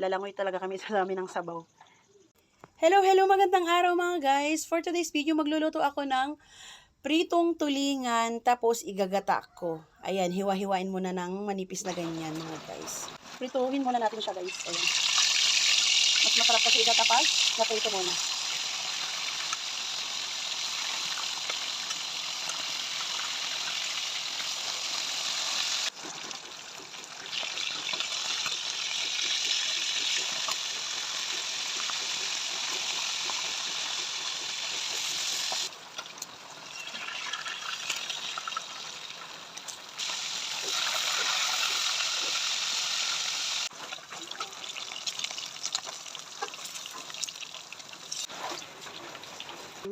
Lalangoy talaga kami sa dami ng sabaw. Hello, magandang araw mga guys. For today's video, magluluto ako ng pritong tulingan, tapos igagata ko. Ayan, hiwa-hiwain muna ng manipis na ganyan mga guys. Prituhin muna natin siya guys. Ayan. Mas masarap kasi igata pag naprito muna.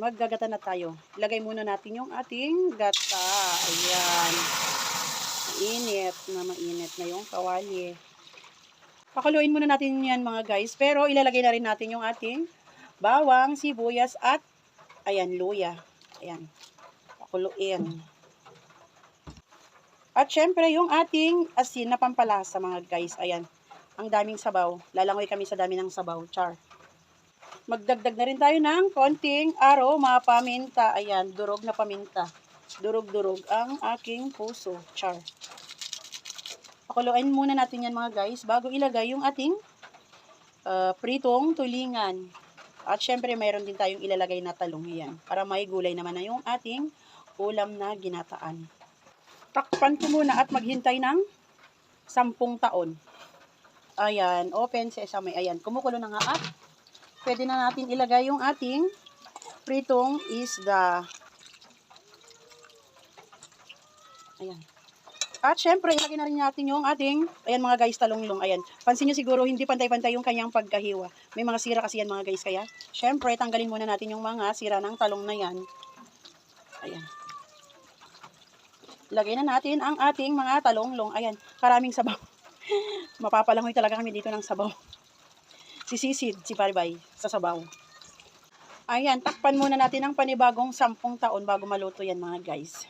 Maggagata na tayo. Ilagay muna natin yung ating gata. Ayan. Mainit na yung kawali. Pakuluin muna natin yan mga guys. Pero ilalagay na rin natin yung ating bawang, sibuyas at ayan, luya. Ayan. Pakuluin. At syempre yung ating asin na pampalasa mga guys. Ayan. Ang daming sabaw. Lalangoy kami sa dami ng sabaw. Char. Magdagdag na rin tayo ng konting aroma, paminta. Ayan, durog na paminta. Durog-durog ang aking puso. Char. Pakuluin muna natin yan mga guys bago ilagay yung ating pritong tulingan. At syempre mayroon din tayong ilalagay na talong yan. Para may gulay naman na yung ating ulam na ginataan. Takpan ko muna at maghintay ng 10 taon. Ayan, open sesame. Ayan, kumukulo na nga at pwede na natin ilagay yung ating pritong isda. Ayan. At syempre, ilagay na rin natin yung ating, ayan mga guys, talonglong. Ayan. Pansin nyo siguro, hindi pantay-pantay yung kanyang pagkahiwa. May mga sira kasi yan mga guys. Kaya, syempre, tanggalin muna natin yung mga sira ng talong na yan. Ayan. Ilagay na natin ang ating mga talonglong. Ayan. Karaming sabaw. Mapapalangoy talaga kami dito ng sabaw. Sisisid si Paribay sa sabaw. Ayan, takpan muna natin ang panibagong 10 taon bago maluto yan mga guys.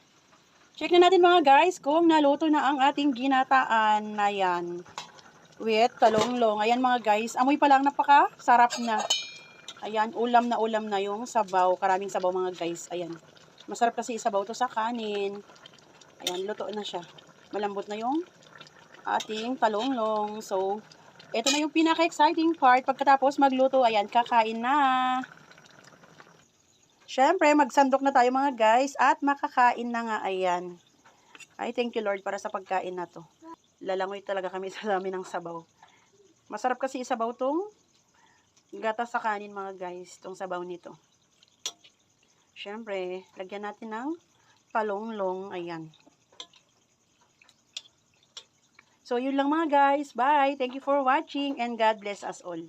Check na natin mga guys kung naluto na ang ating ginataan na yan. With talonglong. Ayan mga guys, amoy pa lang napaka-sarap na. Ayan, ulam na yung sabaw. Karaming sabaw mga guys. Ayan. Masarap kasi isabaw to sa kanin. Ayan, luto na siya. Malambot na yung ating talonglong. So, ito na yung pinaka-exciting part. Pagkatapos magluto, ayan, kakain na. Syempre, magsandok na tayo mga guys at makakain na nga, ayan. Ay, thank you Lord para sa pagkain na to. Lalangoy talaga kami sa dami ng sabaw. Masarap kasi isabaw tong gata sa kanin mga guys, tong sabaw nito. Syempre, lagyan natin ng talonglong, ayan. So, yun lang mga guys. Bye! Thank you for watching and God bless us all.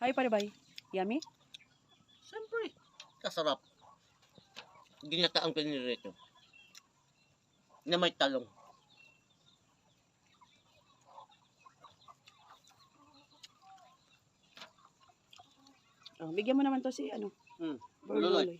Hi, Paribay. Yummy? Siyempre, kasarap. Ginataang pinirito. Na may talong. Oh, bigyan mo naman to si ano, Loloy. Loloy.